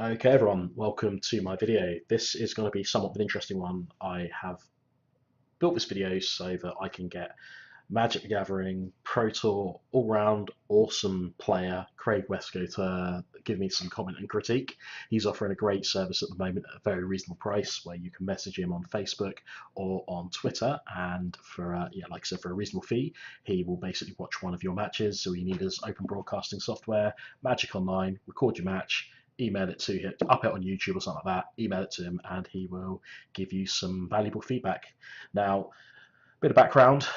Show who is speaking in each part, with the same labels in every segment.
Speaker 1: Okay, everyone, welcome to my video. This is going to be somewhat of an interesting one. I have built this video so that I can get Magic the Gathering Pro Tour all-round awesome player Craig Wescoe to give me some comment and critique. He's offering a great service at the moment at a very reasonable price, where you can message him on Facebook or on Twitter, and for like I said, for a reasonable fee, he will basically watch one of your matches. So all you need is open broadcasting software, Magic Online, record your match, email it to him, up it on YouTube or something like that, email it to him, and he will give you some valuable feedback. Now, bit of background.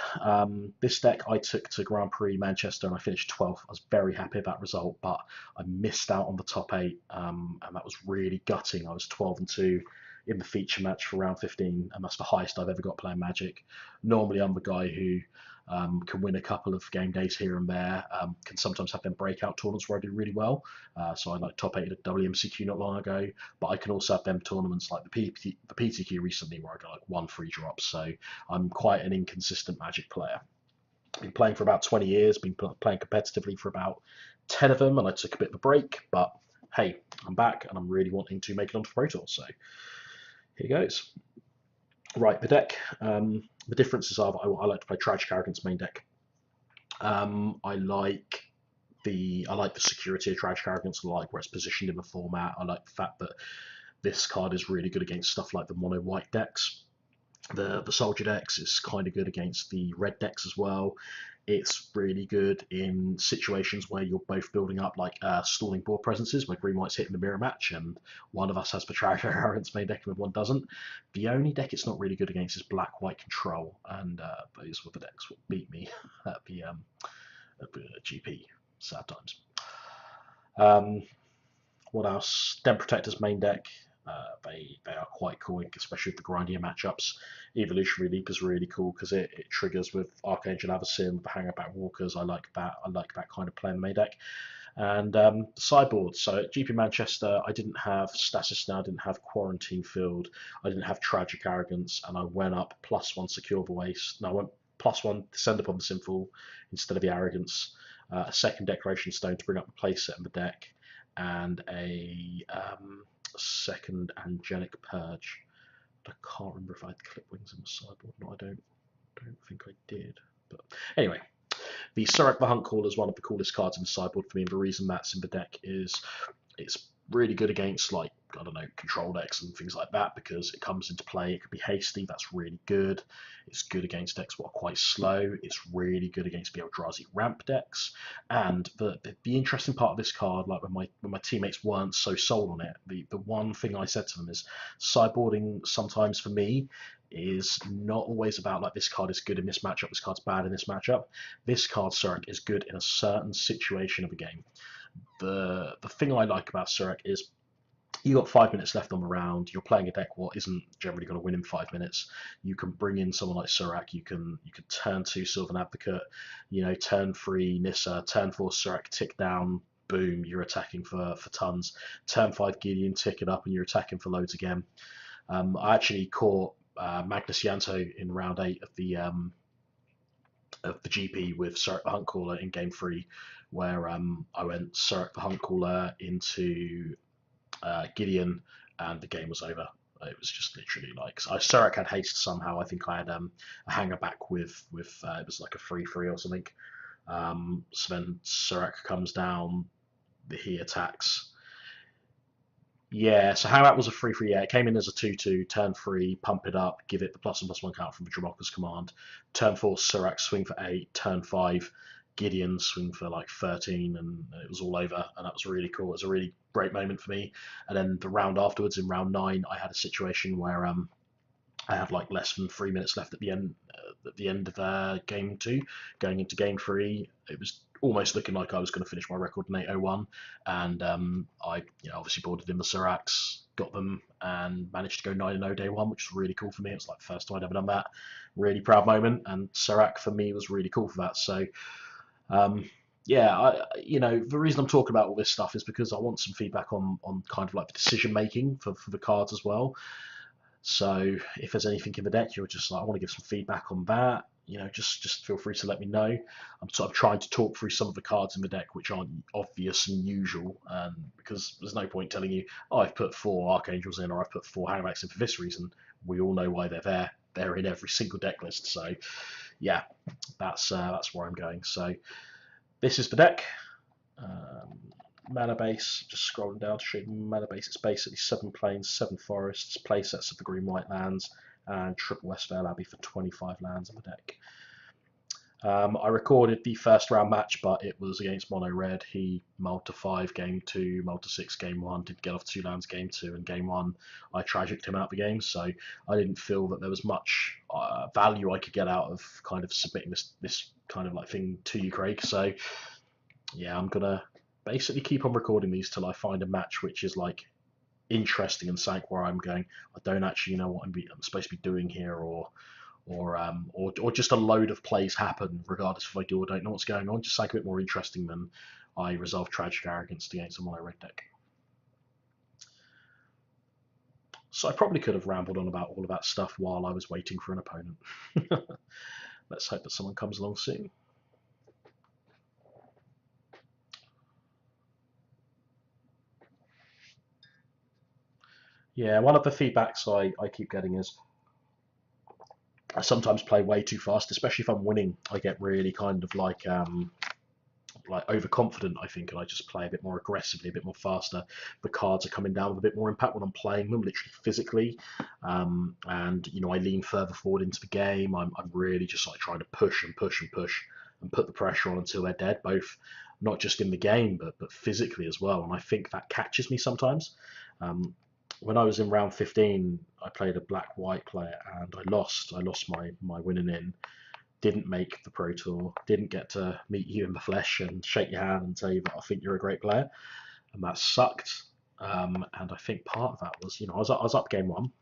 Speaker 1: This deck I took to Grand Prix Manchester and I finished 12th. I was very happy with that result, but I missed out on the top 8, and that was really gutting. I was 12-2 in the feature match for round 15, and that's the highest I've ever got playing Magic. Normally, I'm the guy who can win a couple of game days here and there, can sometimes have them breakout tournaments where I do really well. So I like top 8 at WMCQ not long ago, but I can also have them tournaments like the PTQ recently where I got like 1 free drop. So I'm quite an inconsistent Magic player. Been playing for about 20 years, been playing competitively for about 10 of them, and I took a bit of a break, but hey, I'm back and I'm really wanting to make it onto Pro Tour. So here goes. Right, the deck. The differences are that I like to play Tragic Arrogance main deck. I like the security of Tragic Arrogance. I like where it's positioned in the format. I like the fact that this card is really good against stuff like the mono white decks. The soldier decks is kind of good against the red decks as well. It's really good in situations where you're both building up like stalling board presences, where green white's hitting the mirror match and one of us has Betrayer Arrogance main deck and one doesn't. The only deck it's not really good against is black white control, and those were the decks that beat me at the GP. Sad times. What else? Den Protector's main deck. They are quite cool, especially with the grindier matchups. Evolutionary Leap is really cool because it triggers with Archangel Avacyn, with the Hangerback Walkers. I like that. I like that kind of play in the main deck. And sideboard. So at GP Manchester, I didn't have Stasis Now, I didn't have Quarantine Field, I didn't have Tragic Arrogance, and I went up +1 Secure the Waste. No, I went +1 Descend upon the Sinful instead of the Arrogance. A second Declaration Stone to bring up the playset in the deck, and a second Angelic Purge. But I can't remember if I had Clip Wings in the sideboard. No, I don't think I did. But anyway, the Surak the Hunt Caller is one of the coolest cards in the sideboard for me, and the reason that's in the deck is it's really good against, like, I don't know, control decks and things like that, because it comes into play. It could be hasty, that's really good. It's good against decks that are quite slow. It's really good against the Eldrazi ramp decks. And the interesting part of this card, like when my teammates weren't so sold on it, the one thing I said to them is sideboarding sometimes for me is not always about like this card is good in this matchup, this card's bad in this matchup. This card, Surak, is good in a certain situation of a game. The thing I like about Surak is you got 5 minutes left on the round. You're playing a deck what isn't generally going to win in 5 minutes. You can bring in someone like Surak. You can turn 2 Sylvan Advocate, turn 3 Nissa, turn 4 Surak, tick down, boom, you're attacking for tons. Turn 5 Gideon, tick it up, and you're attacking for loads again. I actually caught Magnus Yanto in round 8 of the GP with Surak the Hunt Caller in game 3, where I went Surak the Hunt Caller into Gideon, and the game was over. It was just literally like Surak had haste somehow. I think I had a hanger back with it was like a 3/3 or something. So then Surak comes down, he attacks. Yeah, so Harat was a 3/3. Yeah, it came in as a 2/2, turn 3, pump it up, give it the +1/+1 count from the Dromoka's command. Turn 4, Surak swing for 8. Turn 5, Gideon swing for like 13, and it was all over. And that was really cool. It was a really great moment for me. And then the round afterwards, in round 9, I had a situation where I had like less than 3 minutes left at the end of game 2, going into game 3. It was almost looking like I was going to finish my record in 8:01, and I obviously boarded in the Suraks, got them, and managed to go 9-0 day 1, which was really cool for me. It was like the first time I'd ever done that. Really proud moment, and Surak for me was really cool for that. So yeah, the reason I'm talking about all this stuff is because I want some feedback on kind of like the decision making for the cards as well. So if there's anything in the deck you're just like, I want to give some feedback on that, just feel free to let me know. I'm sort of trying to talk through some of the cards in the deck which aren't obvious and usual, because there's no point telling you, oh, I've put 4 Archangels in or I've put 4 Hangbacks in for this reason. We all know why they're there. They're in every single deck list. So yeah, that's where I'm going. So this is the deck. Mana base, just scrolling down to show you mana base. It's basically 7 plains, 7 forests, play sets of the green-white lands, and triple Wescoe Abbey for 25 lands in the deck. I recorded the first round match, but it was against Mono Red. He mulled to 5 game 2, mulled to 6 game 1, did get off 2 lands game 2, and game 1 I tragicked him out the game, so I didn't feel that there was much value I could get out of kind of submitting this kind of like thing to you, Craig. So yeah, I'm gonna basically keep on recording these till I find a match which is like interesting and something where I'm going, I don't actually know what I'm supposed to be doing here, or just a load of plays happen regardless if I do or don't know what's going on. Just like a bit more interesting than I resolve Tragic Arrogance against a mono red deck. So I probably could have rambled on about all of that stuff while I was waiting for an opponent. Let's hope that someone comes along soon. Yeah, one of the feedbacks I keep getting is I sometimes play way too fast, especially if I'm winning. I get really kind of like overconfident, I think, and I just play a bit more aggressively, a bit more faster. The cards are coming down with a bit more impact when I'm playing them, literally physically. And I lean further forward into the game. I'm really just like trying to push and push and push and put the pressure on until they're dead, both not just in the game but physically as well. And I think that catches me sometimes. When I was in round 15, I played a black-white player and I lost. I lost my winning in. Didn't make the Pro Tour. Didn't get to meet you in the flesh and shake your hand and tell you that I think you're a great player, and that sucked. And I think part of that was, I was up game 1.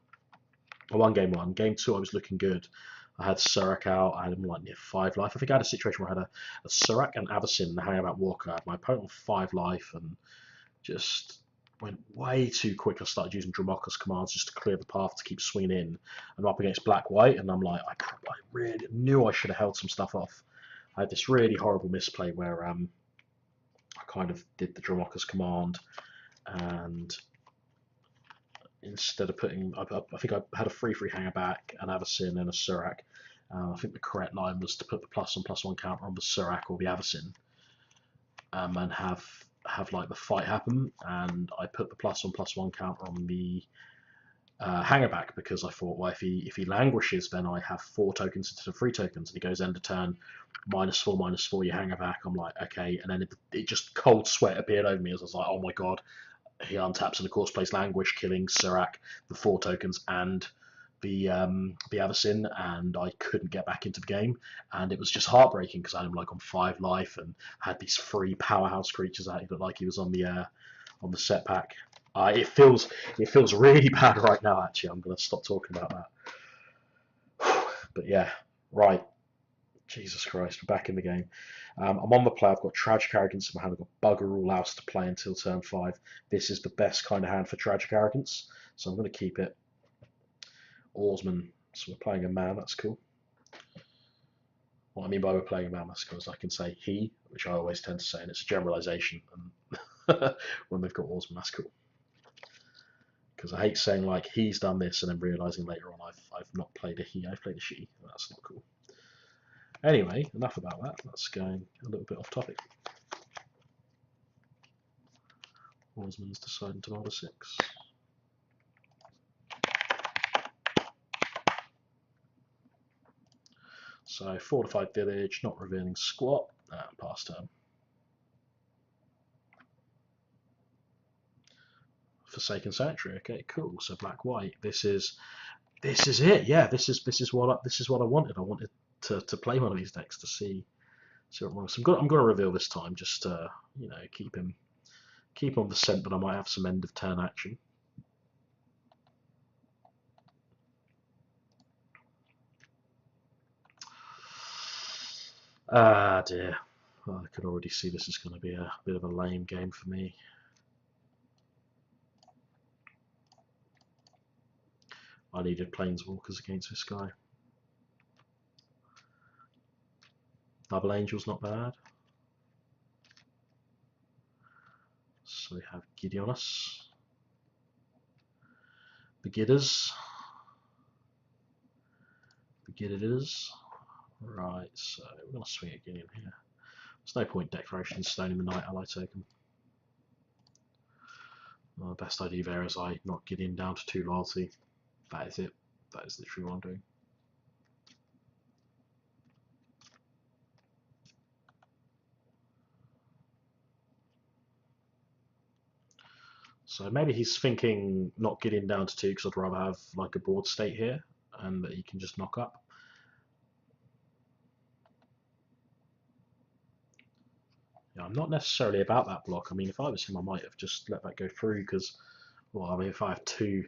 Speaker 1: I won game 1. Game 2, I was looking good. I had Surak out. I had him like near 5 life. I think I had a situation where I had a Surak and Avacyn and a Hangabout Walker. I had my opponent on 5 life and just went way too quick. I started using Dramoka's commands just to clear the path to keep swinging in. I'm up against black-white, and I'm like, I really knew I should have held some stuff off. I had this really horrible misplay where I kind of did the Dramoka's command, and instead of putting, I think I had a 3/3 hanger back, an Avacyn, and a Surak. I think the correct line was to put the +1/+1 counter on the Surak or the Avacyn, and have like the fight happen, and I put the +1/+1 counter on the Hangerback because I thought, well, if he languishes, then I have 4 tokens instead of 3 tokens, and he goes end of turn -4/-4, you Hangerback. I'm like, okay, and then it just cold sweat appeared over me as I was like, oh my god, he untaps and of course plays Languish, killing Surak, the 4 tokens, and the Avacyn, and I couldn't get back into the game, and it was just heartbreaking because I had him like on 5 life and had these 3 powerhouse creatures out. He looked like he was on the set pack. It feels really bad right now. Actually, I'm going to stop talking about that. But yeah, right. Jesus Christ, we're back in the game. I'm on the play. I've got Tragic Arrogance in my hand. I've got Bugger All Out to play until turn 5. This is the best kind of hand for Tragic Arrogance, so I'm going to keep it. Oarsman, so we're playing a man. That's cool. What I mean by we're playing a man, that's because I can say he, which I always tend to say, and it's a generalization. And when we've got Oarsman, that's cool. Because I hate saying like he's done this and then realizing later on I've not played a he, I've played a she. That's not cool. Anyway, enough about that. Let's go a little bit off topic. Oarsman's deciding to roll a 6. So fortified village, not revealing squat, and pass turn. Forsaken Sanctuary. Okay, cool. So black white. This is it. Yeah, this is what I wanted. I wanted to play one of these decks to see what wrong. So I'm going to reveal this time just to keep him on the scent, but I might have some end of turn action. Ah dear. Well, I could already see this is going to be a bit of a lame game for me. I needed Planeswalkers against this guy. Double Angel's not bad. So we have Gideonus. Begitters. Begitters. Right, so we're going to swing at Gideon here. There's no point Declaration Stone in the Night Ally token. Well, the best idea there is I knock Gideon down to 2 loyalty. That is it. That is literally what I'm doing. So maybe he's thinking not Gideon down to 2 because I'd rather have like a board state here and that he can just knock up. Yeah, I'm not necessarily about that block. I mean, if I was him, I might have just let that go through because, well, I mean, if I have 2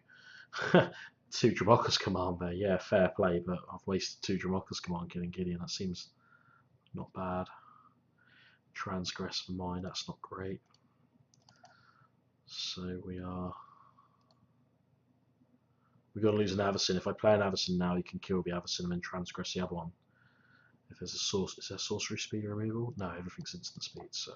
Speaker 1: two Dramoka's command there, yeah, fair play, but I've wasted 2 Dramoka's command killing Gideon. That seems not bad. Transgress for mine, that's not great. So we're going to lose an Avacyn. If I play an Avacyn now, he can kill the Avacyn and then transgress the other one. If there's a source, is there sorcery speed removal? No, everything's instant speed, so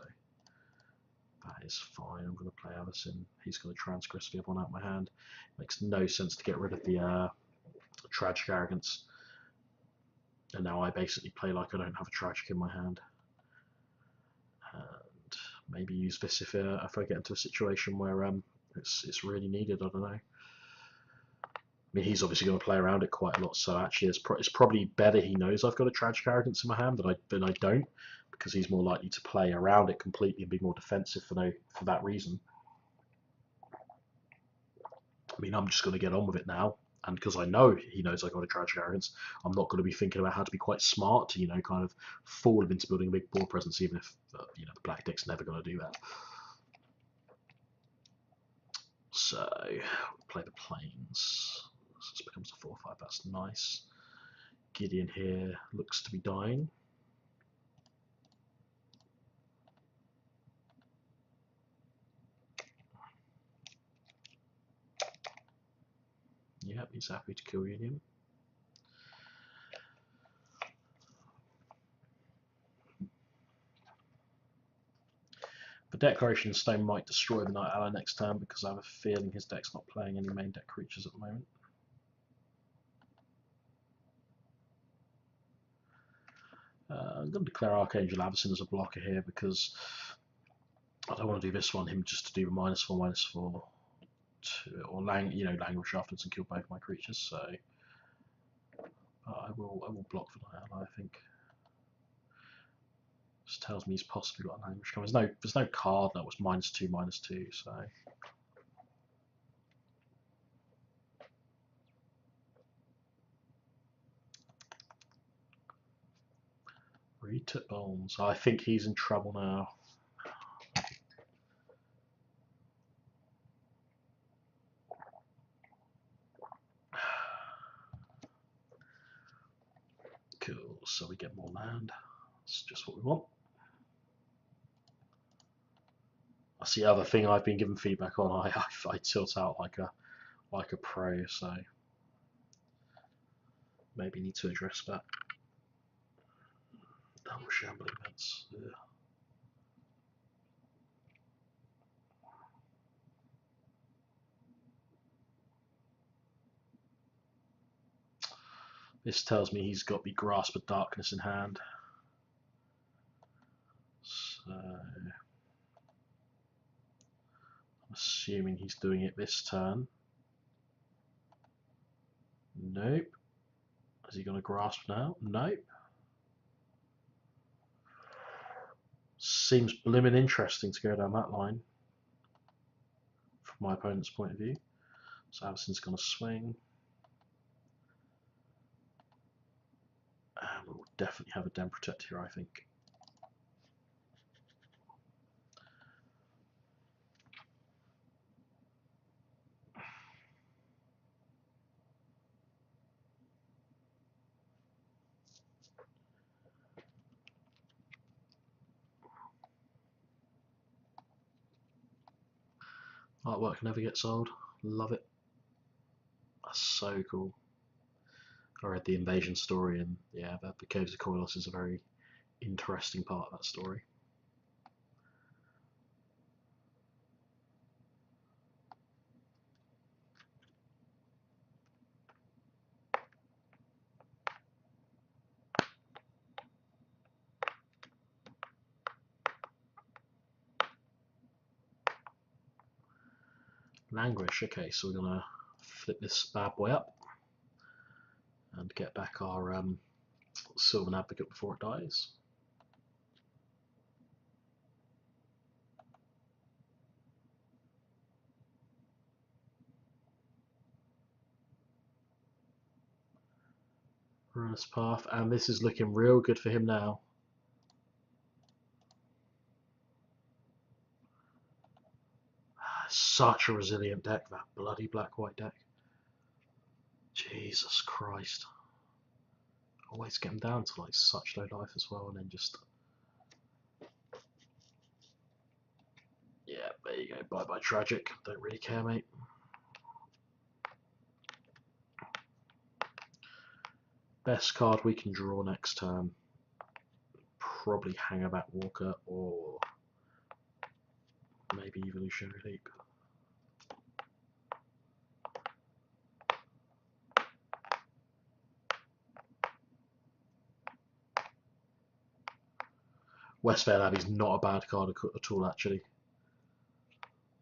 Speaker 1: that is fine. I'm going to play Avacyn. He's going to transgress the other one out of my hand. Makes no sense to get rid of the tragic arrogance. And now I basically play like I don't have a tragic in my hand. And maybe use this if I get into a situation where it's really needed. I don't know. I mean, he's obviously going to play around it quite a lot, so actually it's probably better he knows I've got a tragic arrogance in my hand than I don't, because he's more likely to play around it completely and be more defensive for that reason. I mean, I'm just going to get on with it now, and because I know he knows I've got a tragic arrogance, I'm not going to be thinking about how to be quite smart to, kind of fool him into building a big board presence, even if the black deck's never going to do that. So play the plains. This becomes a 4/5. That's nice. Gideon here looks to be dying. Yep, he's happy to kill Gideon. The Declaration Stone might destroy the Night Ally next turn because I have a feeling his deck's not playing any main deck creatures at the moment. I'm going to declare Archangel Avacyn as a blocker here because I don't want to do this one, him just to do a -4/-4 or languish afterwards and kill both my creatures. So I will block the Night Ally, I think. Just tells me he's possibly got a language coming. There's no card that was -2/-2, so. Retip Bones. I think he's in trouble now. Cool, so we get more land. That's just what we want. That's the other thing I've been given feedback on. I tilt out like a pro, so maybe need to address that. Double shambling events. Yeah. This tells me he's got the Grasp of Darkness in hand. So I'm assuming he's doing it this turn. Nope. Is he going to grasp now? Nope. Seems blimmin' interesting to go down that line from my opponent's point of view. So Avacyn's going to swing. And we'll definitely have a Den Protect here, I think. Artwork never gets old. Love it. That's so cool. I read the Invasion story, and yeah, the Caves of Koilos is a very interesting part of that story. Languish. Okay, so we're gonna flip this bad boy up and get back our Sylvan Advocate before it dies. Ruinous Path, and this is looking real good for him now. Such a resilient deck, that bloody black-white deck. Jesus Christ. Always get him down to like such low life as well, and then just... Yeah, there you go. Bye-bye Tragic. Don't really care, mate. Best card we can draw next turn. Probably Hangerback Walker or maybe Evolutionary Leap. Wescoe Lab is not a bad card at all, actually.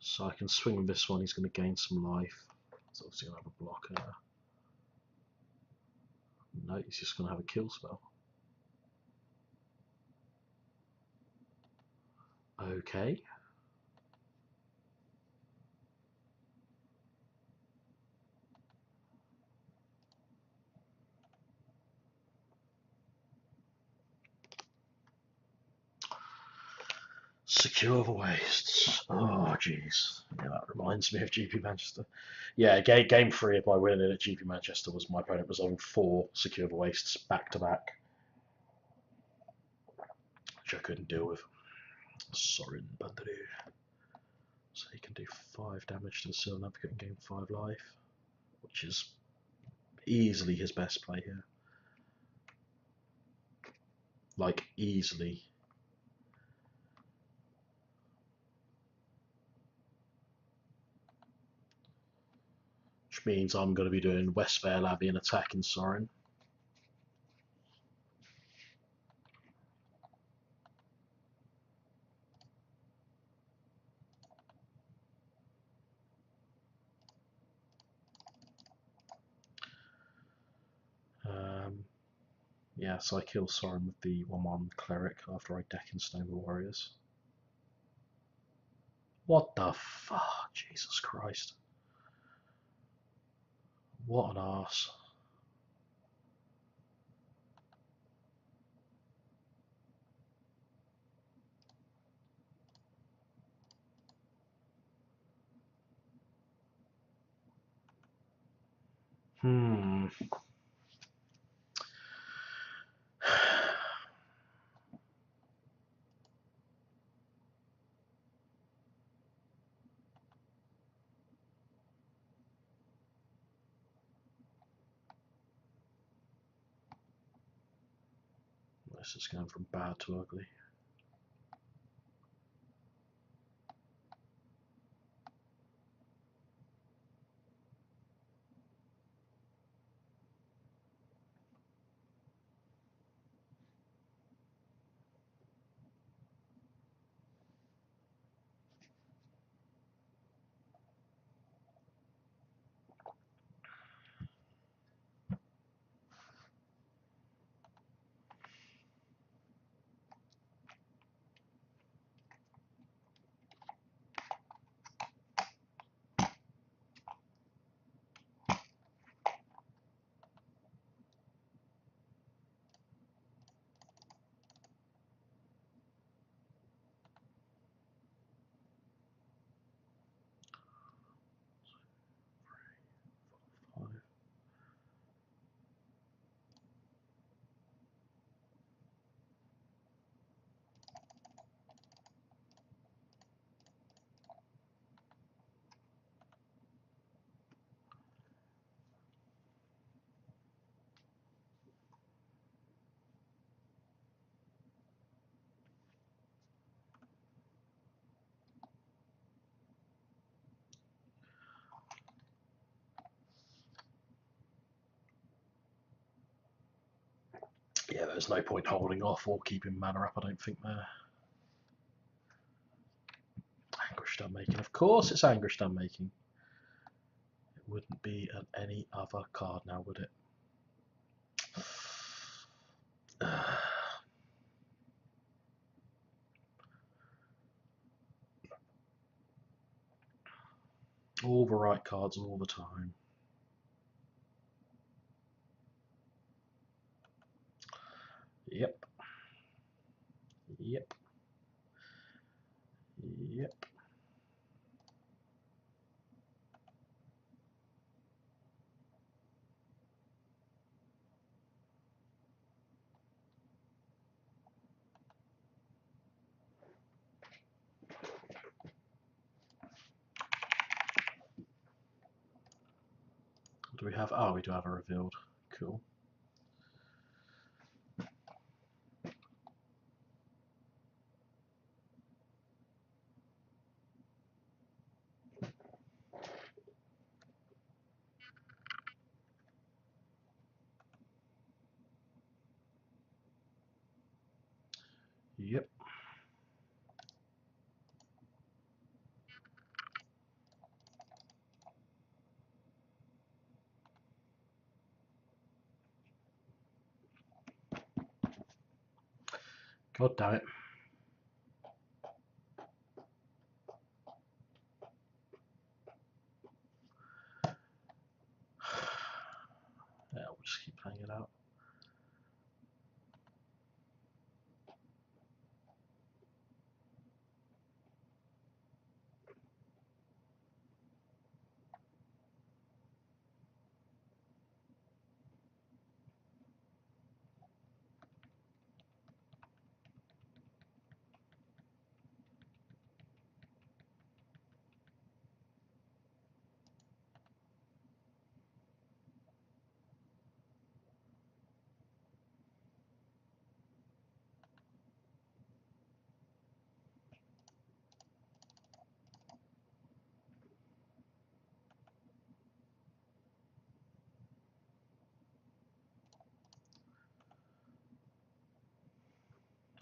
Speaker 1: So I can swing with this one. He's going to gain some life. He's obviously going to have a blocker. No, he's just going to have a kill spell. Okay. Secure the Wastes. Oh, jeez. Yeah, that reminds me of GP Manchester. Yeah, game 3 of my winning at GP Manchester was my opponent was on 4 Secure the Wastes back to back, which I couldn't deal with. Sorin Bandru. So he can do 5 damage to the Sylvan Advocate and gain 5 life, which is easily his best play here. Like, easily. Which means I'm going to be doing Westvale Abbey and attacking Sorin. Yeah, so I kill Sorin with the 1/1 Cleric after I deck in Stone the Warriors. What the fuck? Jesus Christ. What an arse. This is going from bad to ugly. There's no point holding off or keeping mana up, I don't think there. Anguish Making. Of course it's Anguish Making. It wouldn't be any other card now, would it? All the right cards all the time. Yep. Yep. Yep. What do we have? Oh, we do have a revealed. Cool. Yep. God damn it. Yeah, we'll just keep playing it out.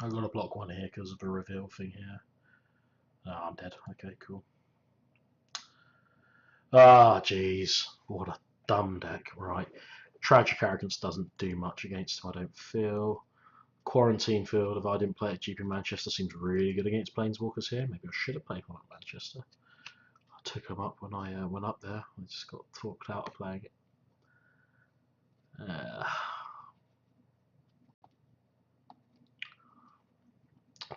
Speaker 1: I've got to block one here because of the reveal thing here. Oh, I'm dead. Okay, cool. Ah, jeez. What a dumb deck. Right. Tragic Arrogance doesn't do much against him, I don't feel. Quarantine Field, if I didn't play at GP Manchester, seems really good against Planeswalkers here. Maybe I should have played one at Manchester. I took them up when I went up there. I just got talked out of playing it.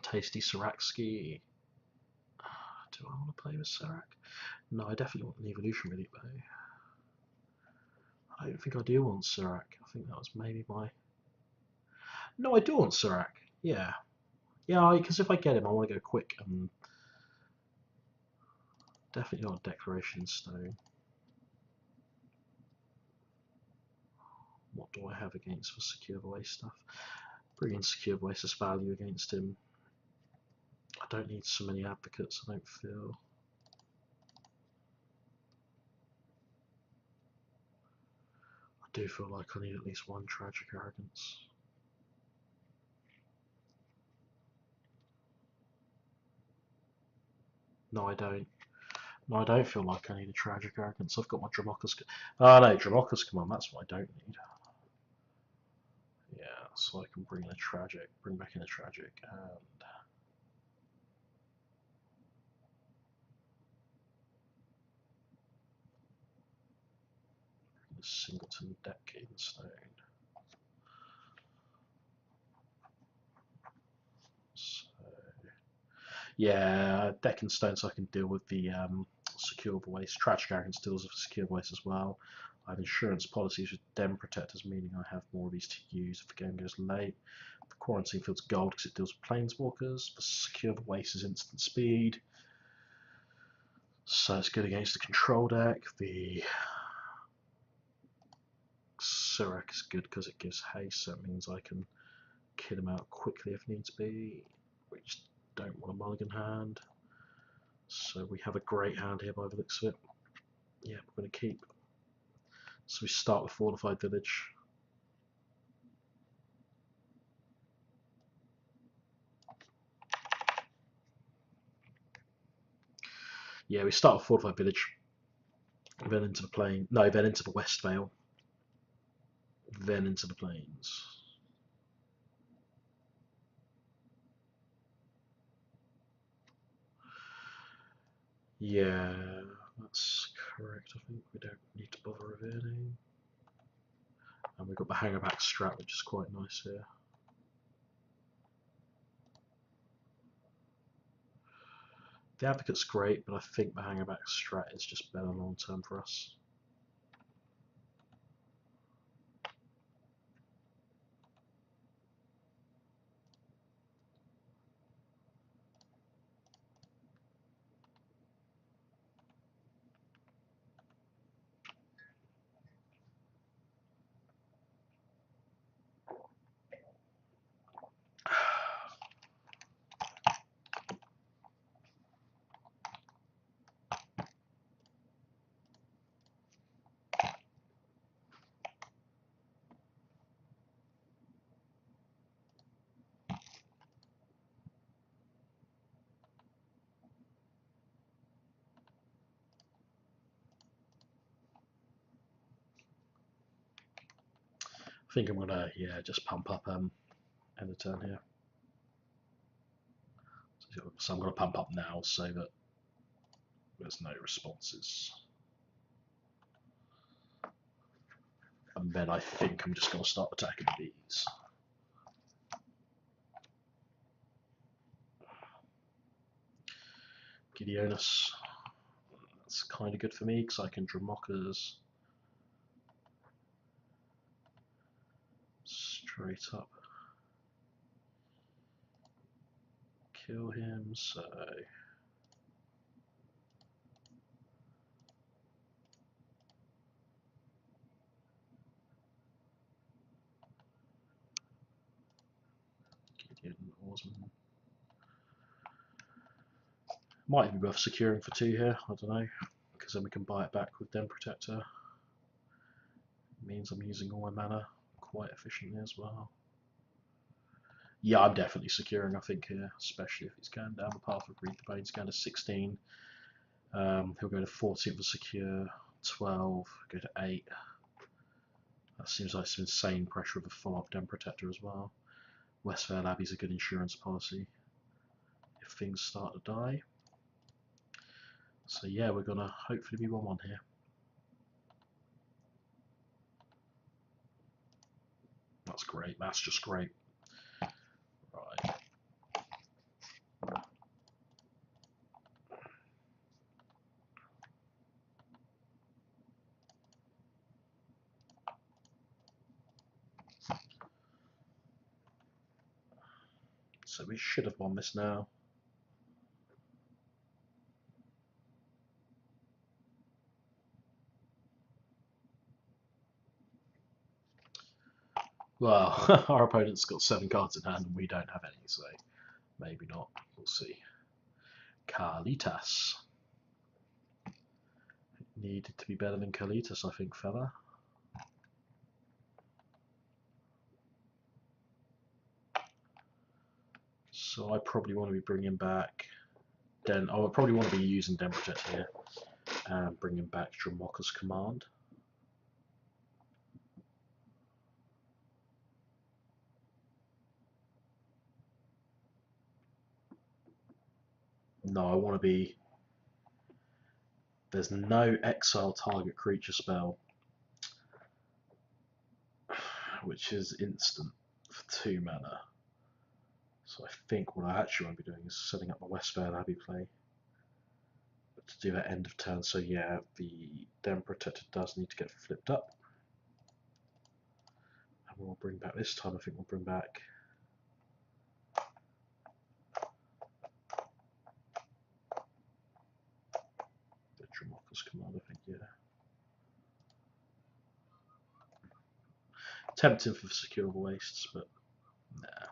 Speaker 1: Tasty Siraxki. Do I want to play with Sirac? No, I definitely want an Evolution Relic though. I don't think I do want Sirac. I think that was maybe my... No, I do want Sirac. Yeah. Yeah, because if I get him, I want to go quick. And definitely not Declaration Stone. What do I have against for Secure the Waste stuff? Bring in Secure the Waste's value against him. I don't need so many advocates, I don't feel. I do feel like I need at least one Tragic Arrogance. No, I don't. No, I don't feel like I need a Tragic Arrogance. I've got my Dramokas. Oh no, Dramokas, come on, that's what I don't need. Yeah, so I can bring in a Tragic, bring back in a Tragic, and bring a Singleton Decade Stone. So, yeah, Deck and Stone so I can deal with the Secure the Waste. Tragic Arrogance deals with Secure the Waste as well. I have insurance policies with Den Protectors, meaning I have more of these to use if the game goes late. The Quarantine Field's gold because it deals with Planeswalkers. The Secure the Waste is instant speed, so it's good against the control deck. The Sirac is good because it gives haste, so it means I can kill him out quickly if needs be. We just don't want a mulligan hand. So we have a great hand here by the looks of it. Yeah, we're going to keep. So we start with Fortified Village. Yeah, we start with fortified village, then into the plain. No, then into the West Vale, then into the plains. Yeah, that's correct. I think we don't need to bother revealing. And we've got the hangerback strat, which is quite nice here. The advocate's great, but I think the hangerback strat is just better long term for us. I think I'm gonna just pump up end of turn here. So I'm gonna pump up now so that there's no responses. And then I think I'm just gonna start attacking these. Gideonus. That's kind of good for me because I can Dramokas straight up kill him, so Gideon Oarsman. Might be worth securing for 2 here, I don't know, because then we can buy it back with Den Protector. It means I'm using all my mana quite efficiently as well. Yeah, I'm definitely securing, I think, here, especially if he's going down the path of Read the Bane. He's going to 16. He'll go to 14 for secure, 12, go to 8. That seems like some insane pressure with a follow-up Den Protector as well. Westvale Abbey's a good insurance policy if things start to die. So yeah, we're going to hopefully be 1-1 here. That's great, that's just great. Right. So we should have won this now. Well, our opponent's got 7 cards in hand and we don't have any, so maybe not. We'll see. Kalitas. Needed to be better than Kalitas, I think, fella. So I probably want to be bringing back Den. I would probably want to be using Den Protector here and bringing back Dramoka's Command. No, I want to be. There's no exile target creature spell, which is instant for 2 mana. So I think what I actually want to be doing is setting up my Westvale Abbey play. But to do that end of turn, so yeah, the Den Protector does need to get flipped up. And we'll bring back this time, I think we'll bring back the Dramoka's Command, I think, yeah. Tempting for securable wastes, but nah.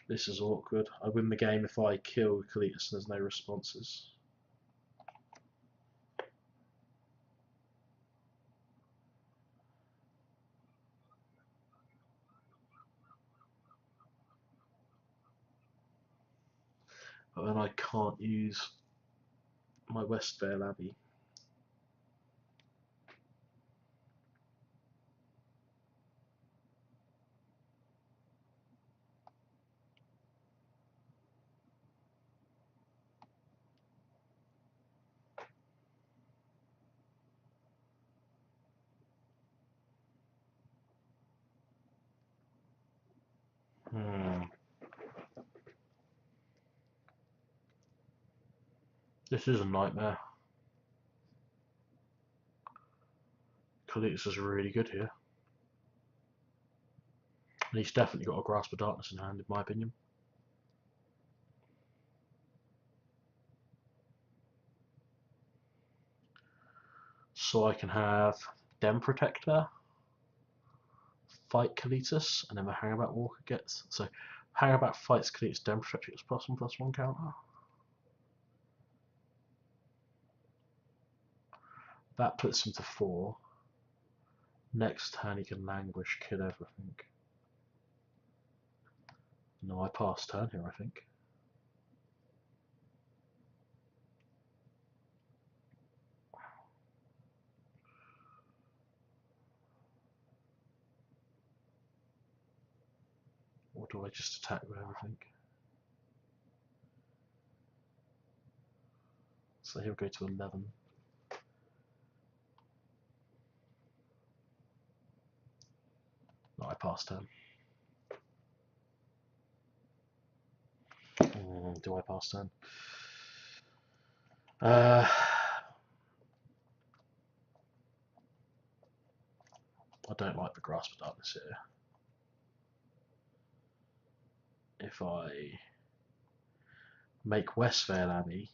Speaker 1: This is awkward. I win the game if I kill Kalitas and there's no responses. but then I can't use my Westvale Abbey. This is a nightmare. Khalidus is really good here. And he's definitely got a Grasp of Darkness in hand, in my opinion. So I can have Den Protector, fight Kalitas, and then the Hangabout Walker gets. So Hangabout fights Kalitas, Den Protector gets +1/+1 counter. That puts him to 4. Next turn he can Languish, kill everything. No, I pass turn here, I think. Or do I just attack with everything? So he'll go to 11. No, I pass turn. Do I pass turn? I don't like the Grasp of Darkness here. If I make Westvale Abbey,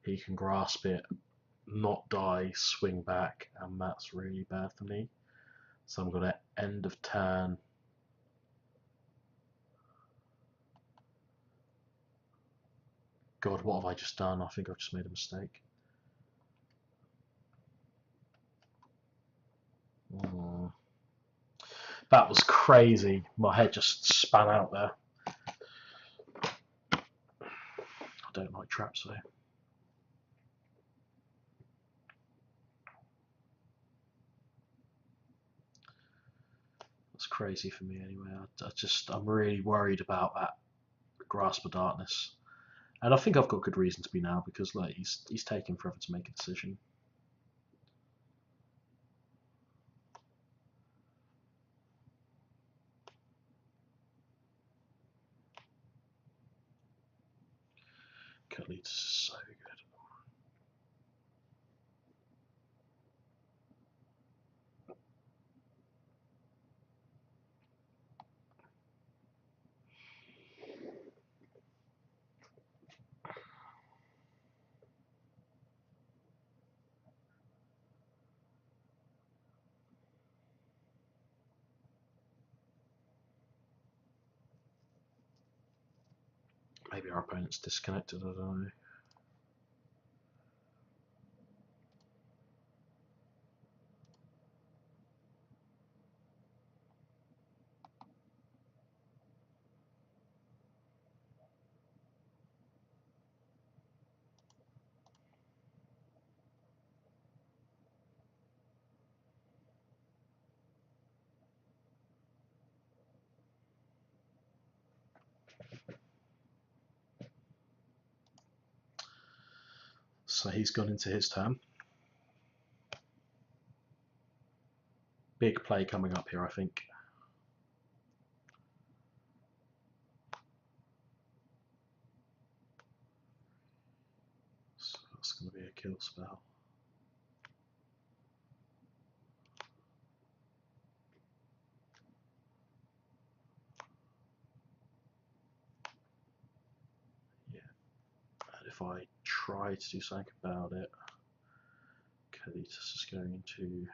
Speaker 1: he can grasp it, not die, swing back, and that's really bad for me. So I'm going to end of turn. God, what have I just done? I think I've just made a mistake. That was crazy. My head just span out there. I don't like traps though. That's crazy for me anyway. I'm really worried about that Grasp of Darkness. And I think I've got good reason to be now because like he's taking forever to make a decision. Khalidus is so good. Maybe our opponent's disconnected, I don't know. So he's gone into his turn. Big play coming up here, I think. So that's going to be a kill spell. Yeah. And if I try to do something about it, Kalitas is going to...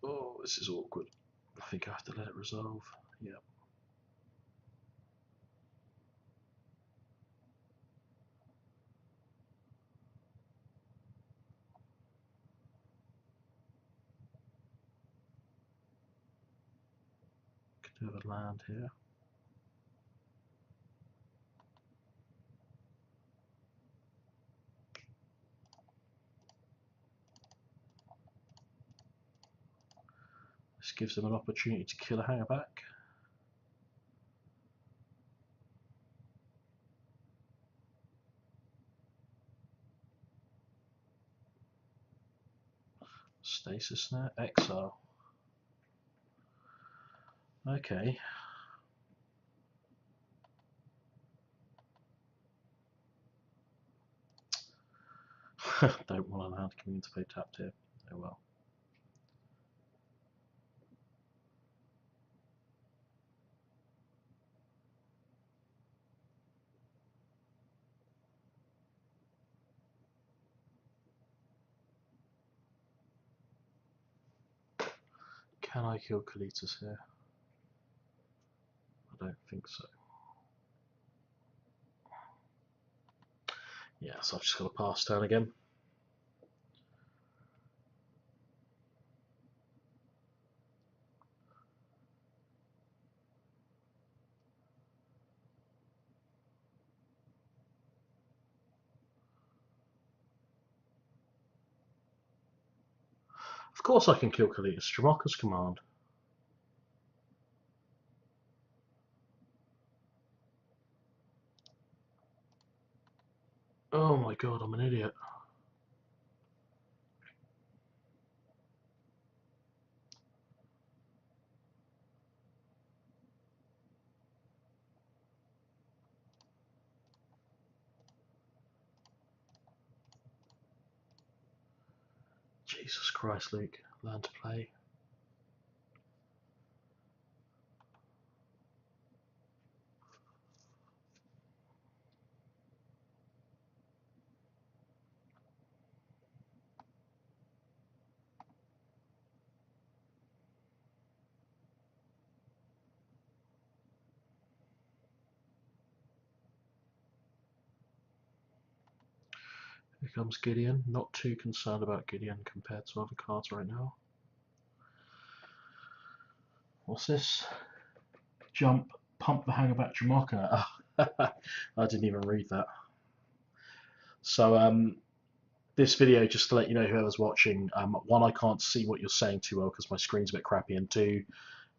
Speaker 1: Oh, this is awkward. I think I have to let it resolve. Yeah. Do have a land here. This gives them an opportunity to kill a hanger back. Stasis snare, exile. Okay. Don't want to land coming into play tapped here. Oh well. Can I kill Kalitas here? I don't think so. Yeah, so I've just got to pass turn again. Of course I can kill Kalitas. Jamarka's command. Oh my god, I'm an idiot. Jesus Christ, Luke. Learn to play. Here comes Gideon. Not too concerned about Gideon compared to other cards right now. What's this? Jump, pump the hanger back Jamarka. I didn't even read that. So this video, just to let you know whoever's watching, one, I can't see what you're saying too well because my screen's a bit crappy, and two,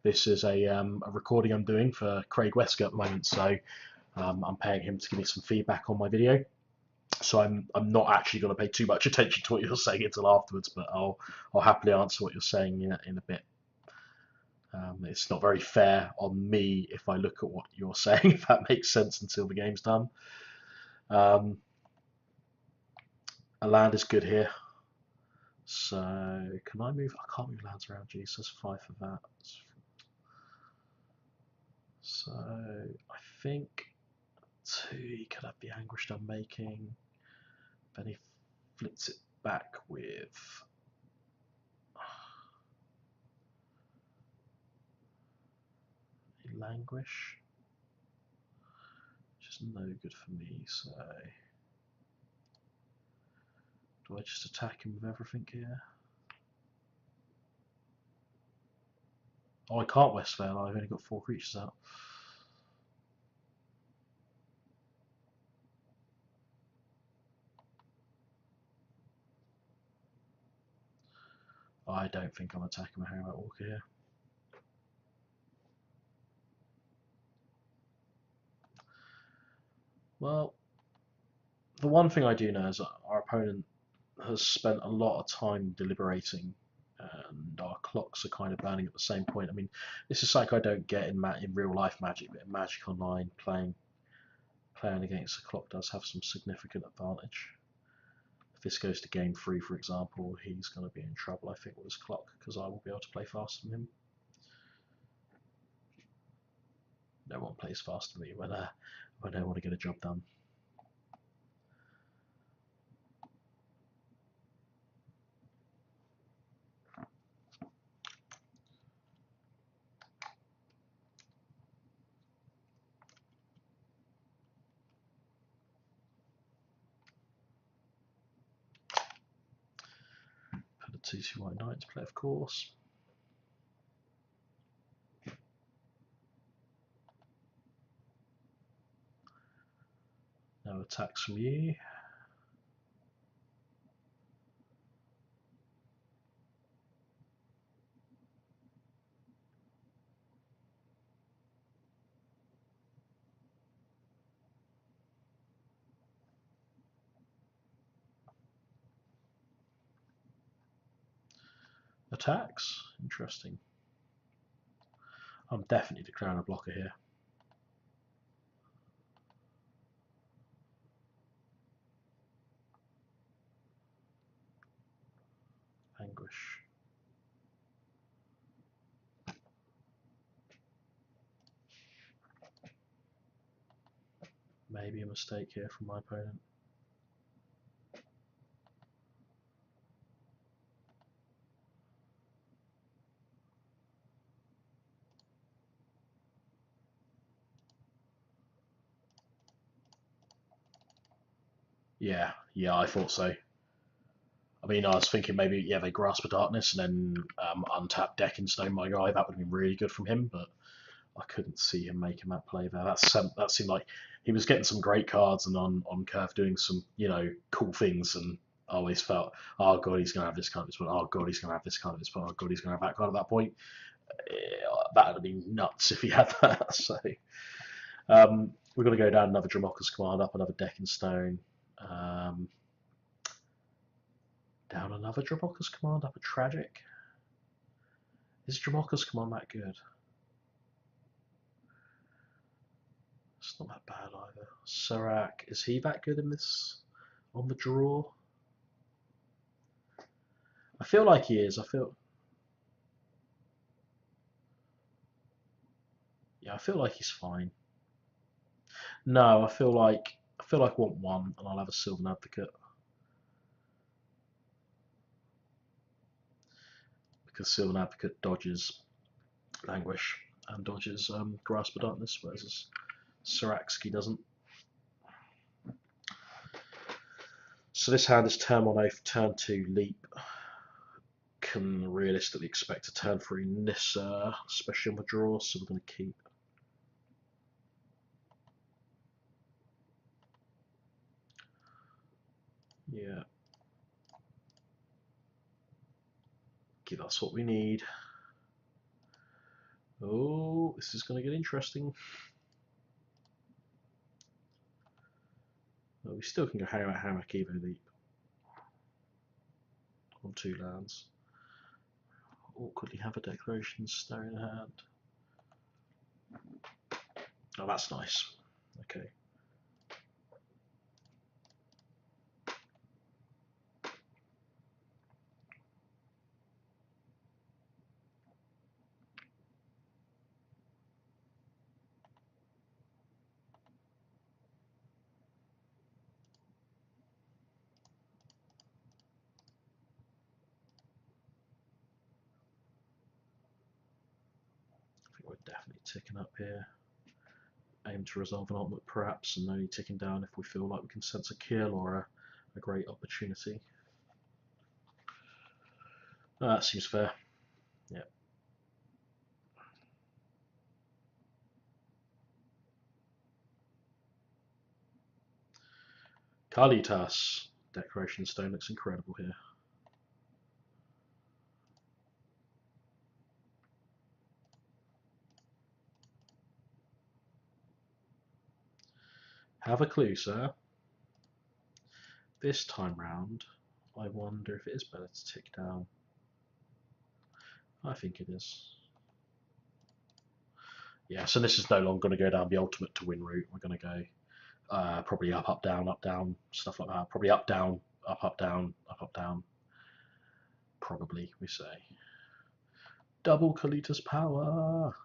Speaker 1: this is a recording I'm doing for Craig Wescoe at the moment, so I'm paying him to give me some feedback on my video. So I'm not actually going to pay too much attention to what you're saying until afterwards, but I'll happily answer what you're saying in a bit. It's not very fair on me if I look at what you're saying, if that makes sense, until the game's done. A land is good here. So can I move? I can't move lands around. Jesus, 5 for that. So I think 2, he could have the Anguished Unmaking. Then he flips it back with Languish, which is no good for me. So do I just attack him with everything here? Oh, I can't Westvale. I've only got 4 creatures out. I don't think I'm attacking my Hangout Walker here. Well, the one thing I do know is that our opponent has spent a lot of time deliberating, and our clocks are kind of burning at the same point. I mean, this is something I don't get in real life Magic, but in Magic Online, playing against the clock does have some significant advantage. If this goes to game 3, for example, he's going to be in trouble, I think, with his clock, because I will be able to play faster than him. No one plays faster than me when they want to get a job done. Put a 2/2 white knight to play, of course. No attacks from you. Attacks? Interesting. I'm definitely declaring a blocker here. Anguish. Maybe a mistake here from my opponent. Yeah, I thought so. I mean, I was thinking maybe, yeah, they Grasp of Darkness and then untap Deck and Stone My Guy. That would have been really good from him, but I couldn't see him making that play there. That seemed like he was getting some great cards and on curve doing some, cool things. And I always felt, oh god, he's gonna have this card at this point. Oh god, he's gonna have this card at this point. Oh god, he's gonna have that card at that point. That would have been nuts if he had that. So we're gonna go down another Dramoka's Command, up another Deck and Stone. Down another Dramoka's Command, up a Tragic. Is Dramoka's Command that good? It's not that bad either. Serac, is he that good in this on the draw? I feel like he is. I feel like he's fine. No, I want one, and I'll have a Sylvan Advocate because Sylvan Advocate dodges Languish and dodges Grasp of Darkness, whereas Seracsky doesn't. So this hand is turn 1 oath, turn 2 leap. Can realistically expect a turn 3 Nissa, especially on the draw, so we're going to keep. Yeah. Give us what we need. Oh, this is going to get interesting. Well, we still can go Hammer Evo Leap on 2 lands. Awkwardly have a Declaration Stone in hand. Oh, that's nice. Okay. I think we're definitely ticking up here. Aim to resolve an ultimate perhaps, and only ticking down if we feel like we can sense a kill or a great opportunity. That seems fair. Yeah. Kalitas. Declaration Stone looks incredible here. Have a clue, sir. This time round, I wonder if it is better to tick down. I think it is. Yeah, so this is no longer going to go down the ultimate to win route. We're going to go probably up, down, stuff like that. Probably up, down, up, down, up, down. Probably, we say. Double Kalita's power.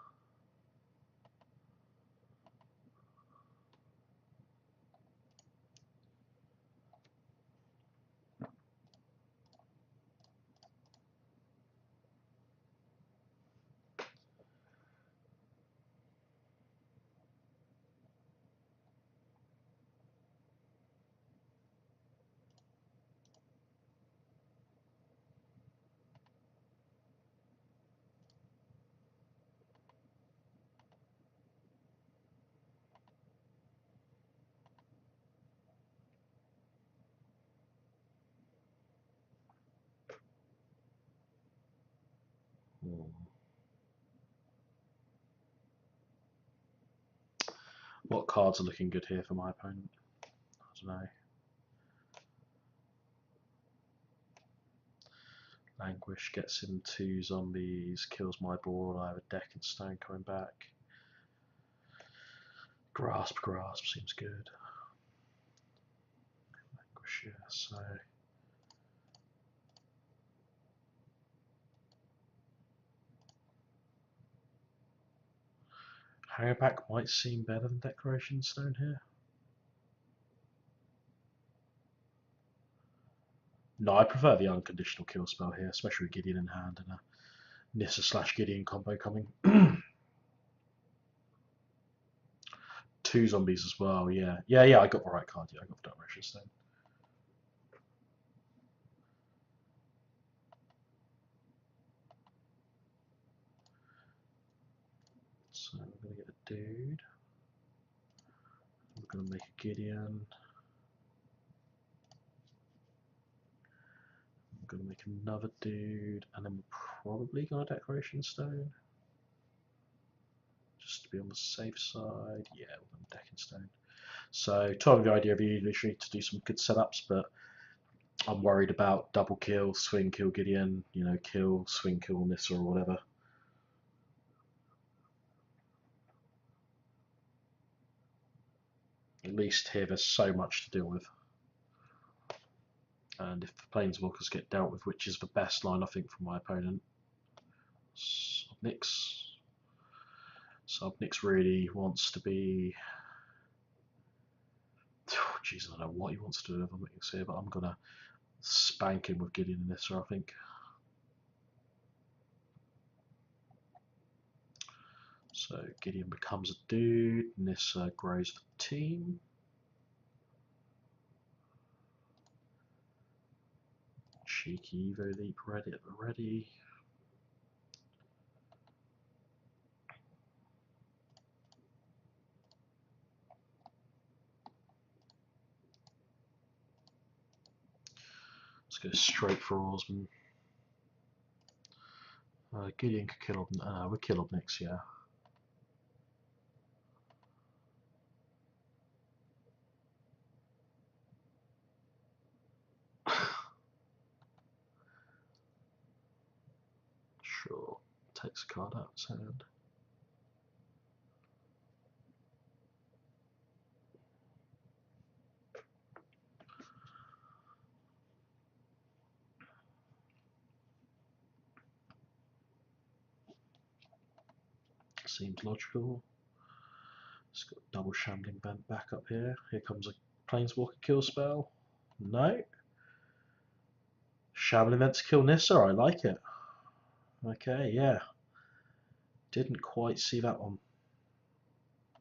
Speaker 1: What cards are looking good here for my opponent? I don't know. Languish gets him 2 zombies, kills my board. I have a deck and stone coming back. Grasp seems good. Languish, yeah, so. Hangback might seem better than Declaration Stone here. No, I prefer the unconditional kill spell here, especially with Gideon in hand and a Nissa/Gideon combo coming. 2 zombies as well, yeah. Yeah, I got the right card, yeah, I got the Declaration Stone. So we're going to get a dude. We're going to make a Gideon. I'm going to make another dude, and then we're probably going to Declaration Stone. Just to be on the safe side. Yeah, we're going to Deck and Stone. So, totally the idea of you literally to do some good setups, but I'm worried about double kill, swing kill Gideon, you know, kill, swing kill Nissa or whatever. At least here there's so much to deal with. And if the Planeswalkers get dealt with, which is the best line I think from my opponent, Subnix really wants to be. Jeez, I don't know what he wants to do with Subnix here, but I'm gonna spank him with Gideon and Nissa, I think. So Gideon becomes a dude, Nissa grows the team. Cheeky Evo Leap ready at the ready. Let's go straight for Osman. Gideon could kill we'll kill Obnix, yeah. Sure. Takes a card out of his hand. Seems logical. It's got double Shambling Bent back up here. Here comes a Planeswalker kill spell. No. Shambling Bent to kill Nissa, I like it. Okay, yeah. Didn't quite see that one.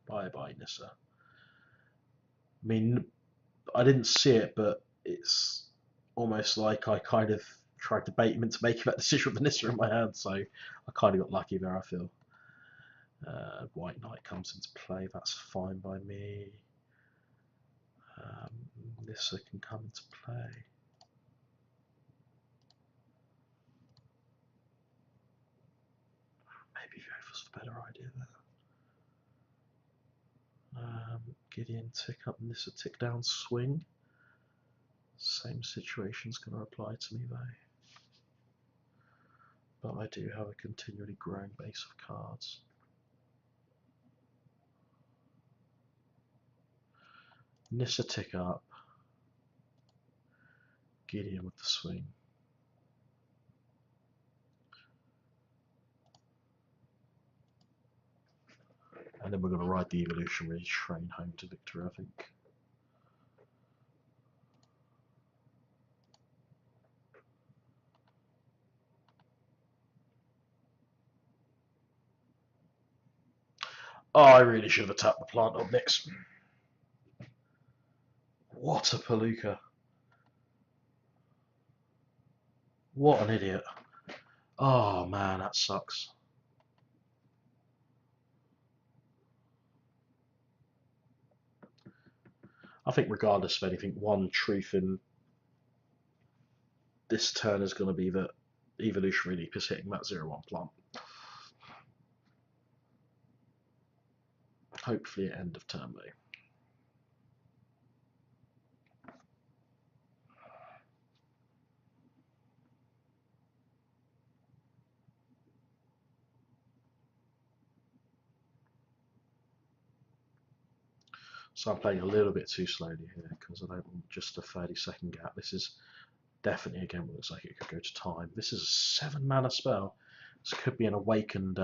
Speaker 1: Bye bye, Nissa. I mean, I didn't see it, but it's almost like I kind of tried to bait him into making that decision with the Nissa in my hand, so I kind of got lucky there, I feel. White Knight comes into play, that's fine by me. Nissa can come into play. Maybe Yova's the better idea there. Gideon tick up, Nissa tick down, swing. Same situation's going to apply to me though. But I do have a continually growing base of cards. Nissa tick up. Gideon with the swing. And then we're going to ride the evolutionary train home to victory, I think. Oh, I really should have attacked the plant up next. What a palooka. What an idiot. Oh man, that sucks. I think regardless of anything, one truth in this turn is going to be that Evolutionary Leap is hitting that 0/1 plant. hopefully at end of turn B. So I'm playing a little bit too slowly here because I don't want just a 30-second gap. This is definitely a game that looks like it could go to time. This is a 7-mana spell. This could be an awakened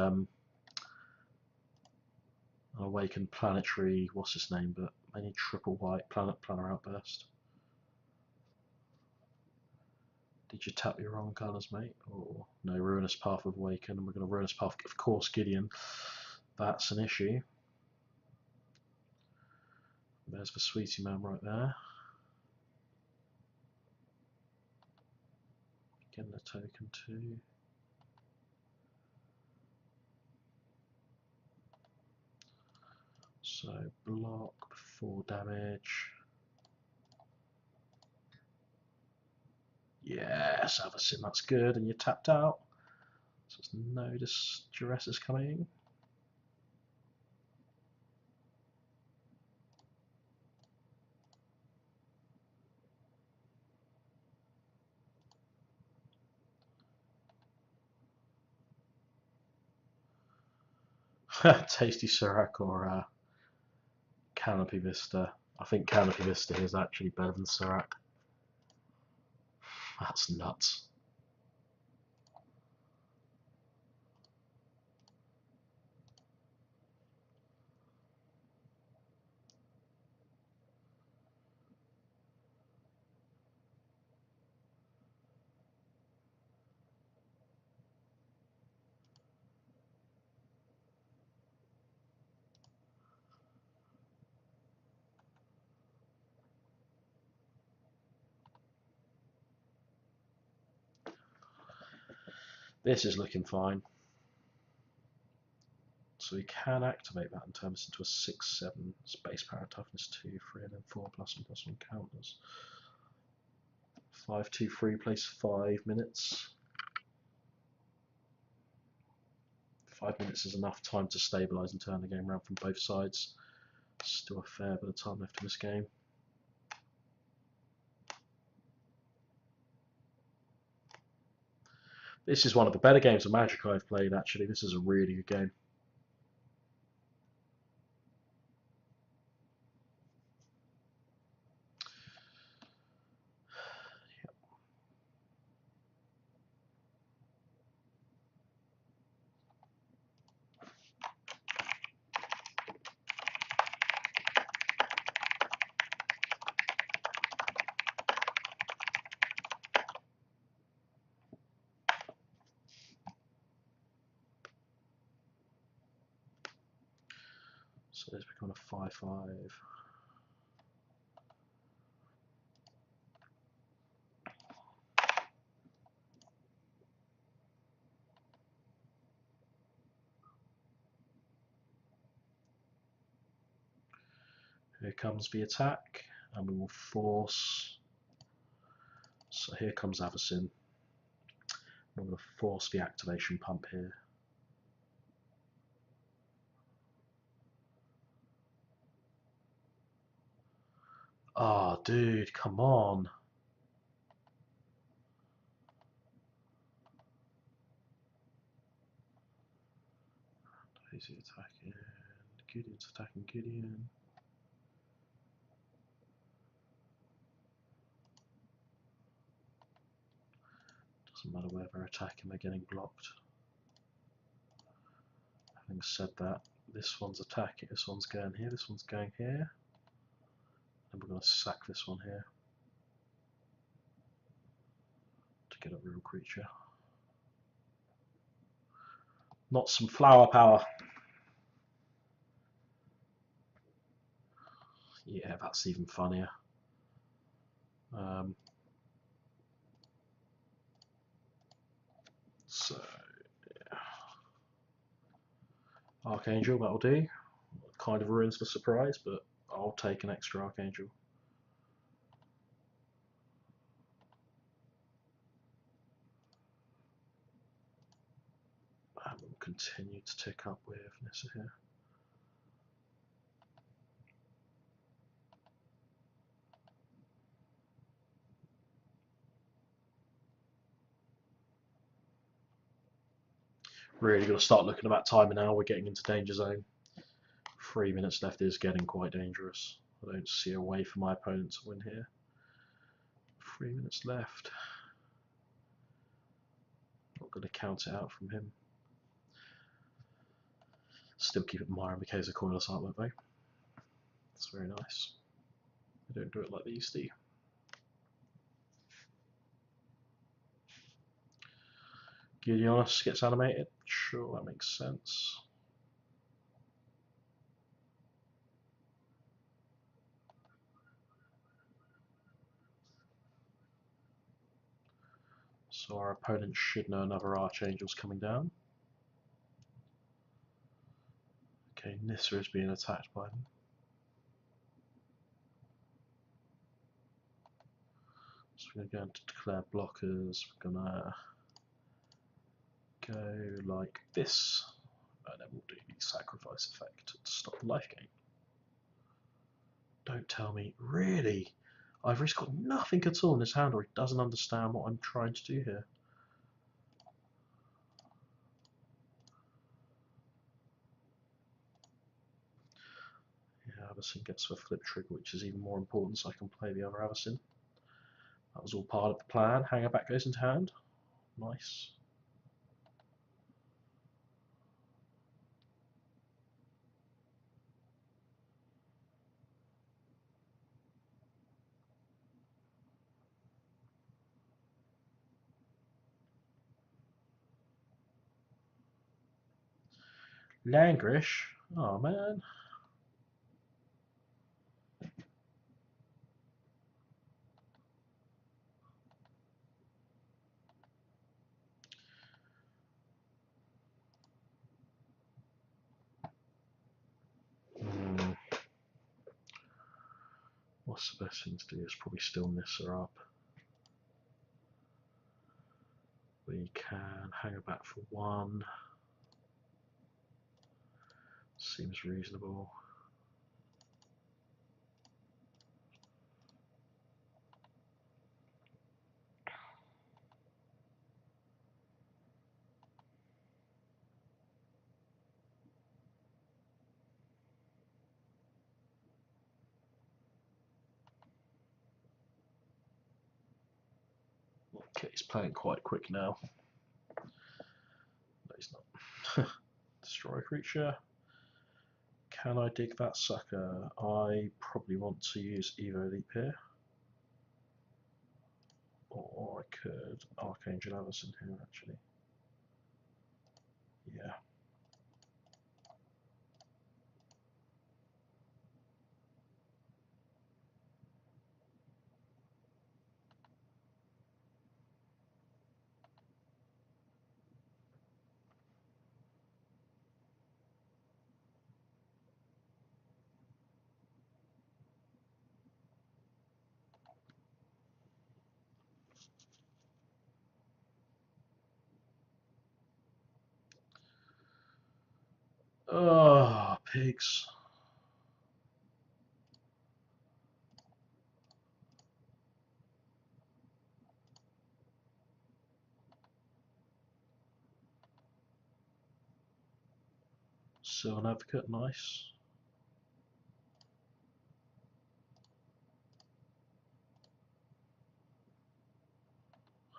Speaker 1: planetary, what's his name, but I need triple white planner outburst. Did you tap your wrong colours, mate? Or no, Ruinous Path of Awaken, and we're going to Ruinous Path, of course, Gideon. That's an issue. There's the Sweetie Man right there. Getting a token too. So block, 4 damage. Yes, Avacyn, that's good, and you're tapped out. So there's no distress is coming. Tasty Serac or Canopy Vista. I think Canopy Vista is actually better than Serac. That's nuts. This is looking fine. So we can activate that and turn this into a 6/7 space power, toughness 2, 3, and then 4+1+1 counters. 5/2/3 plays 5 minutes. 5 minutes is enough time to stabilise and turn the game around from both sides. Still a fair bit of time left in this game. This is one of the better games of Magic I've played, actually. This is a really good game. So it's become a 5/5. Here comes the attack, and we will force. So here comes Avacyn. I'm going to force the activation pump here. Oh, dude, come on. Who's he attacking? Gideon's attacking Gideon. Doesn't matter where they're attacking, they're getting blocked. Having said that, this one's attacking, this one's going here, this one's going here. And we're going to sack this one here to get a real creature. Not some flower power. Yeah, that's even funnier. So, yeah. Archangel, that'll do. Kind of ruins the surprise, but I'll take an extra Archangel. And we'll continue to tick up with Nissa here. Really got to start looking at that timer now. We're getting into danger zone. 3 minutes left is getting quite dangerous. I don't see a way for my opponent to win here. 3 minutes left. Not going to count it out from him. Still keep it Myra Mikasa cornerless artwork though. That's very nice. They don't do it like they used to. Gideonis gets animated. Sure, that makes sense. So our opponent should know another Archangel's coming down. Okay, Nissa is being attacked by them. So we're going to declare blockers. We're going to go like this. And then we'll do the sacrifice effect to stop the life gain. Don't tell me, really? Either he's got nothing at all in his hand or he doesn't understand what I'm trying to do here. Yeah, Avacyn gets a flip trigger, which is even more important, so I can play the other Avacyn. That was all part of the plan. Hanger back goes into hand. Nice. Langrish. Oh man. What's the best thing to do? Is probably still Nissa up. We can hang her back for one. Seems reasonable. Okay, he's playing quite quick now. No, he's not. Destroy a creature. Can I dig that sucker? I probably want to use Evo Leap here. Or I could Archangel Avacyn here actually. Yeah. Oh, pigs. So an advocate, nice.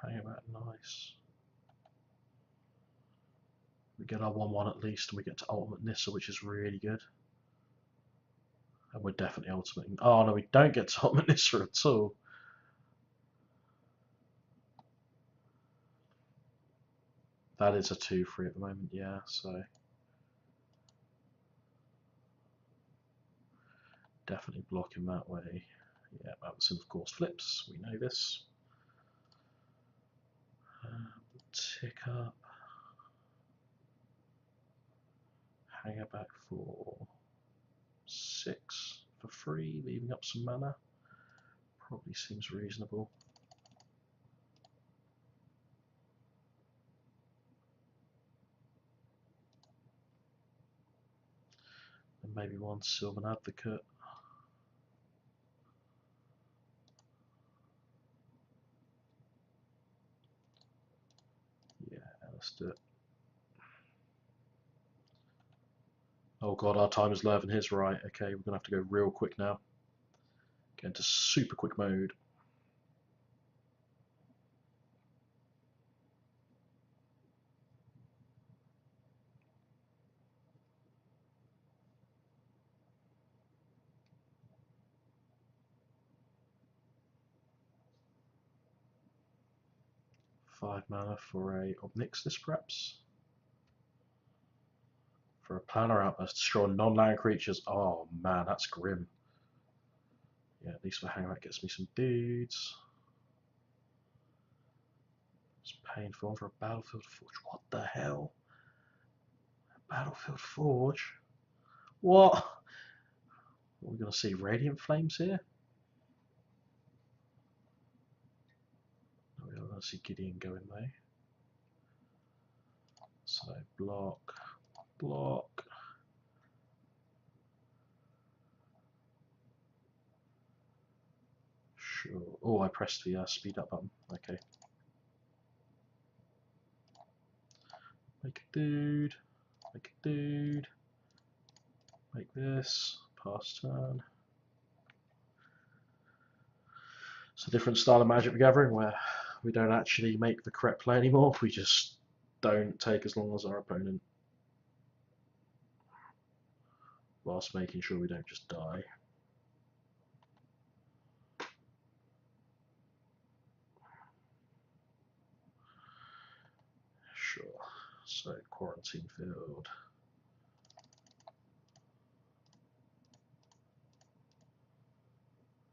Speaker 1: Hang about, nice. We get our 1-1 at least, and we get to Ultimate Nissa, which is really good. And we're definitely Ultimate. Oh no, we don't get to Ultimate Nissa at all. That is a 2-3 at the moment, yeah, so. Definitely block him that way. Yeah, Avacyn of course flips, we know this. Tick up. Hang her back for 6 for free, leaving up some mana. Probably seems reasonable. And maybe one Sylvan Advocate. Yeah, let's do it. Oh god, our time is lower than his, right? Okay, we're gonna have to go real quick now. Get into super quick mode. Five mana for a Obnixis, perhaps? For a planner outburst, destroy non-land creatures. Oh man, that's grim. Yeah, at least for Hangout gets me some dudes. It's painful for a Battlefield Forge. What the hell? Battlefield Forge? What? Are we going to see Radiant Flames here? We're going to see Gideon go in though. So block, block. Sure. Oh, I pressed the speed up button. Okay. Make a dude. Make a dude. Make this. Pass turn. It's a different style of Magic the Gathering where we don't actually make the correct play anymore. We just don't take as long as our opponent, whilst making sure we don't just die. Sure. So quarantine field.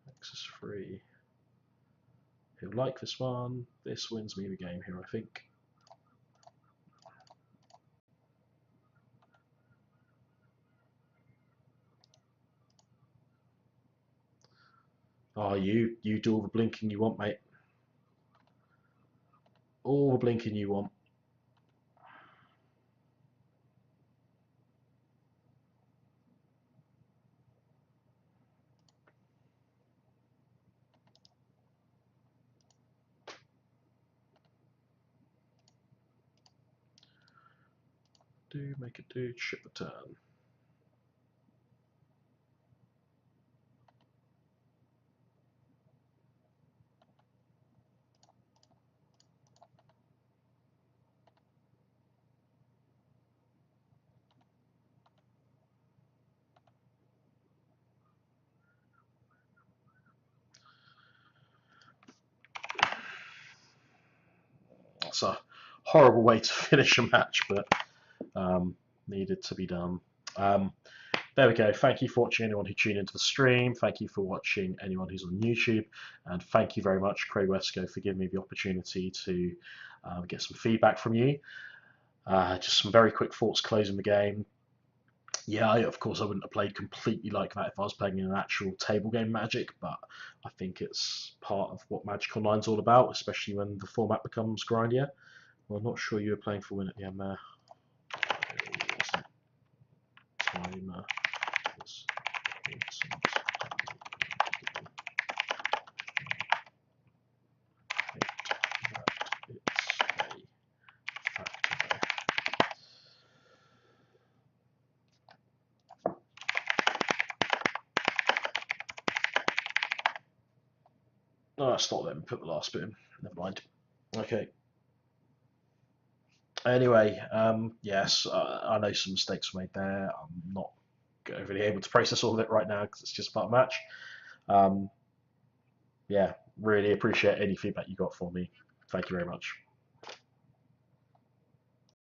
Speaker 1: X is free. He'll like this one. This wins me the game here, I think. Oh, you do all the blinking you want, mate. All the blinking you want. Do make a dude, ship the turn. That's a horrible way to finish a match, but needed to be done. There we go. Thank you for watching anyone who tuned into the stream. Thank you for watching anyone who's on YouTube. And thank you very much, Craig Wescoe, for giving me the opportunity to get some feedback from you. Just some very quick thoughts closing the game. Yeah, of course, I wouldn't have played completely like that if I was playing in an actual table game Magic, but I think it's part of what Magic Online's all about, especially when the format becomes grindier. Well, I'm not sure you were playing for win at the end there. Timer is no, that's not them. Put the last bit in. Never mind. Okay. Anyway, yes, I know some mistakes were made there. I'm not really able to process all of it right now because it's just part of the match. Yeah, really appreciate any feedback you got for me. Thank you very much.